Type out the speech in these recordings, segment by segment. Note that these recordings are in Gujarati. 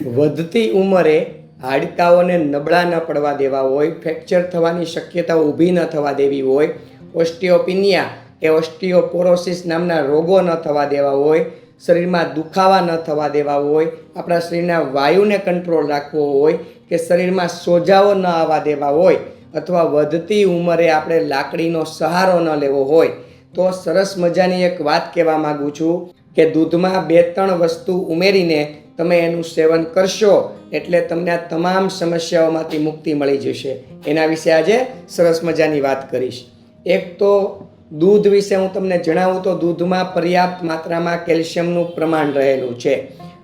વધતી ઉંમરે હાડકાઓને નબળા ન પડવા દેવા હોય, ફ્રેક્ચર થવાની શક્યતા ઊભી ન થવા દેવી હોય, ઓસ્ટિયોપિનિયા કે ઓસ્ટિયોપોરોસિસ નામના રોગો ન થવા દેવા હોય, શરીરમાં દુખાવા ન થવા દેવા હોય, આપણા શરીરના વાયુને કંટ્રોલ રાખવો હોય કે શરીરમાં સોજાઓ ન આવવા દેવા હોય, અથવા વધતી ઉંમરે આપણે લાકડીનો સહારો ન લેવો હોય, તો સરસ મજાની એક વાત કહેવા માગું છું કે દૂધમાં 2-3 વસ્તુ ઉમેરીને તમે એનું સેવન કરશો એટલે તમને આ તમામ સમસ્યાઓમાંથી મુક્તિ મળી જશે. એના વિશે આજે સરસ મજાની વાત કરીશ. એક તો દૂધ વિશે હું તમને જણાવું તો દૂધમાં પર્યાપ્ત માત્રામાં કેલ્શિયમનું પ્રમાણ રહેલું છે.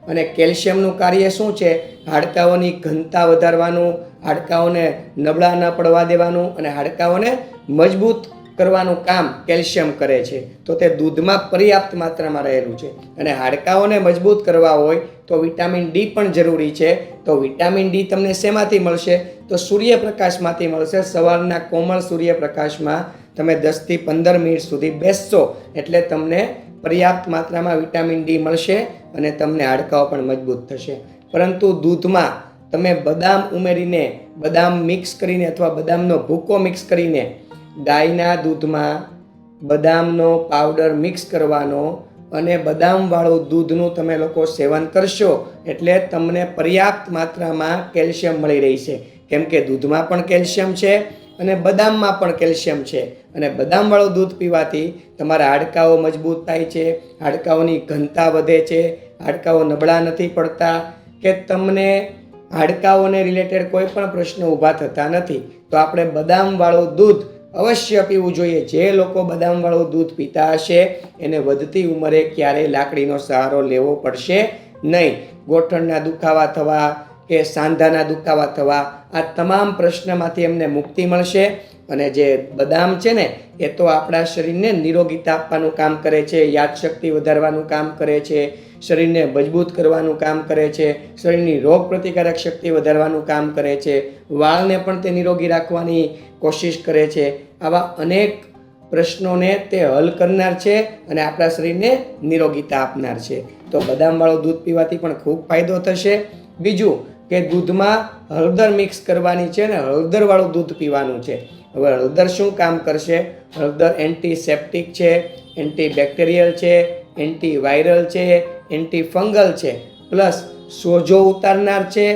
અને કેલ્શિયમનું કાર્ય શું છે? હાડકાઓની ઘનતા વધારવાનું, હાડકાઓને નબળા ન પડવા દેવાનું અને હાડકાઓને મજબૂત કરવાનું કામ કેલ્શિયમ કરે છે. તો તે દૂધમાં પર્યાપ્ત માત્રામાં રહેલું છે. અને હાડકાઓને મજબૂત કરવા હોય તો વિટામિન ડી પણ જરૂરી છે. તો વિટામિન ડી તમને શેમાંથી મળશે? તો સૂર્યપ્રકાશમાંથી મળશે. સવારના કોમળ સૂર્યપ્રકાશમાં તમે 10 થી 15 મિનિટ સુધી બેસશો એટલે તમને પર્યાપ્ત માત્રામાં વિટામિન ડી મળશે અને તમને હાડકાઓ પણ મજબૂત થશે. પરંતુ દૂધમાં તમે બદામ ઉમેરીને, બદામ મિક્સ કરીને અથવા બદામનો ભૂકો મિક્સ કરીને ગાયના દૂધમાં બદામનો પાવડર મિક્સ કરવાનો અને બદામવાળું દૂધનું તમે લોકો સેવન કરશો એટલે તમને પર્યાપ્ત માત્રામાં કેલ્શિયમ મળી રહેશે. કેમ કે દૂધમાં પણ કેલ્શિયમ છે અને બદામમાં પણ કેલ્શિયમ છે. અને બદામવાળું દૂધ પીવાથી તમારા હાડકાઓ મજબૂત થાય છે, હાડકાઓની ઘનતા વધે છે, હાડકાઓ નબળા નથી પડતા કે તમને હાડકાઓને રિલેટેડ કોઈ પણ પ્રશ્ન ઊભા થતા નથી. તો આપણે બદામવાળું દૂધ અવશ્ય પીવું જોઈએ. જે લોકો બદામવાળું દૂધ પીતા હશે એને વધતી ઉંમરે ક્યારેય લાકડીનો સહારો લેવો પડશે નહીં. ગોઠણના દુખાવા થવા કે સાંધાના દુખાવા થવા, આ તમામ પ્રશ્નમાંથી એમને મુક્તિ મળશે. અને જે બદામ છે ને એ તો આપણા શરીરને નિરોગીતા આપવાનું કામ કરે છે, યાદશક્તિ વધારવાનું કામ કરે છે, શરીરને મજબૂત કરવાનું કામ કરે છે, શરીરની રોગ પ્રતિકારક શક્તિ વધારવાનું કામ કરે છે, વાળને પણ તે નિરોગી રાખવાની કોશિશ કરે છે. આવા અનેક પ્રશ્નોને તે હલ કરનાર છે અને આપણા શરીરને નિરોગીતા આપનાર છે. તો બદામવાળું દૂધ પીવાથી પણ ખૂબ ફાયદો થશે. બીજું કે દૂધમાં હળદર મિક્સ કરવાની છે અને હળદરવાળું દૂધ પીવાનું છે. હવે હળદર શું કામ કરશે? હળદર એન્ટીસેપ્ટિક છે, એન્ટીબેક્ટેરિયલ છે, એન્ટીવાયરલ છે, એન્ટીફંગલ છે, પ્લસ સોજો ઉતારનાર છે,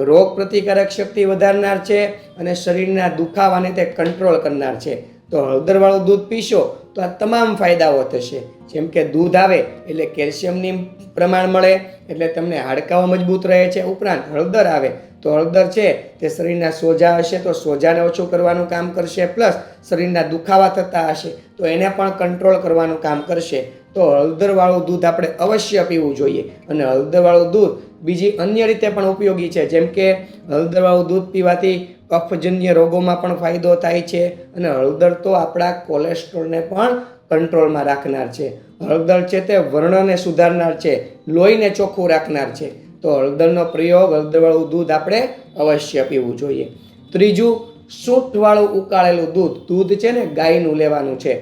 રોગ પ્રતિકારક શક્તિ વધારનાર છે અને શરીરના દુખાવાને તે કંટ્રોલ કરનાર છે. તો હળદરવાળું દૂધ પીશો તો આ તમામ ફાયદાઓ થશે. જેમ કે દૂધ આવે એટલે કેલ્શિયમની પ્રમાણ મળે એટલે તમને હાડકાઓ મજબૂત રહે છે. ઉપરાંત હળદર આવે તો હળદર છે તે શરીરના સોજા હશે તો સોજાને ઓછું કરવાનું કામ કરશે, પ્લસ શરીરના દુખાવા થતા હશે તો એને પણ કંટ્રોલ કરવાનું કામ કરશે. તો હળદરવાળું દૂધ આપણે અવશ્ય પીવું જોઈએ. અને હળદરવાળું દૂધ બીજી અન્ય રીતે પણ ઉપયોગી છે. જેમ કે હળદરવાળું દૂધ પીવાથી કફજન્ય રોગોમાં પણ ફાયદો થાય છે. અને હળદર તો આપણા કોલેસ્ટ્રોલને પણ કંટ્રોલમાં રાખનાર છે. હળદર છે તે વર્ણને સુધારનાર છે, લોહીને ચોખ્ખું રાખનાર છે. તો હળદરનો પ્રયોગ, હળદરવાળું દૂધ આપણે અવશ્ય પીવું જોઈએ. ત્રીજું, સૂંઠવાળું ઉકાળેલું દૂધ. દૂધ છે ને ગાયનું લેવાનું છે.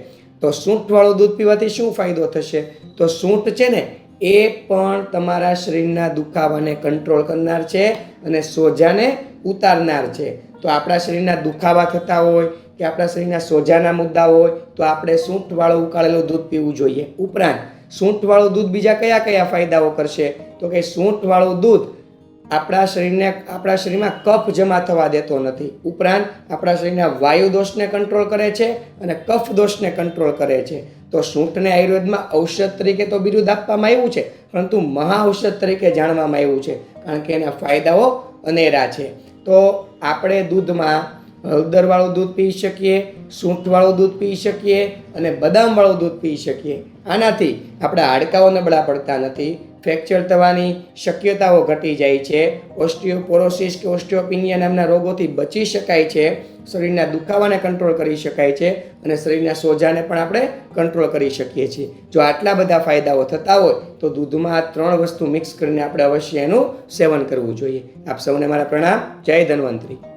તો સૂંઠવાળું દૂધ પીવાથી શું ફાયદો થશે? તો સૂંઠ છે ને એ પણ તમારા શરીરના દુખાવાને કંટ્રોલ કરનાર છે અને સોજાને ઉતારનાર છે. તો આપણા શરીરના દુખાવા થતા હોય કે આપણા શરીરના સોજાના મુદ્દા હોય તો આપણે સૂંઠવાળું ઉકાળેલું દૂધ પીવું જોઈએ. ઉપરાંત સૂંઠવાળું દૂધ બીજા કયા કયા ફાયદાઓ કરશે? તો કે સૂંઠવાળું દૂધ આપણા શરીરમાં કફ જમા થવા દેતો નથી. ઉપરાંત આપણા શરીરના વાયુ દોષને કંટ્રોલ કરે છે અને કફ દોષને કંટ્રોલ કરે છે. તો સૂંઠને આયુર્વેદમાં ઔષધ તરીકે તો બિરુદ આપવામાં આવ્યું છે, પરંતુ મહાઔષધ તરીકે જાણવામાં આવ્યું છે, કારણ કે એના ફાયદાઓ અનેરા છે. તો આપણે દૂધમાં હળદરવાળું દૂધ પી શકીએ, સૂંઠવાળું દૂધ પી શકીએ અને બદામવાળું દૂધ પી શકીએ. આનાથી આપણા હાડકાઓ નબળા પડતા નથી, ફ્રેક્ચર થવાની શક્યતાઓ ઘટી જાય છે, ઓસ્ટિયોપોરોસિસ કે ઓસ્ટિયોપિનિયા નામના રોગોથી બચી શકાય છે, શરીરના દુખાવાને કંટ્રોલ કરી શકાય છે અને શરીરના સોજાને પણ આપણે કંટ્રોલ કરી શકીએ છીએ. જો આટલા બધા ફાયદાઓ થતા હોય તો દૂધમાં આ 3 વસ્તુ મિક્સ કરીને આપણે અવશ્ય એનું સેવન કરવું જોઈએ. આપ સૌને મારા પ્રણામ. જય ધન્વંતરી.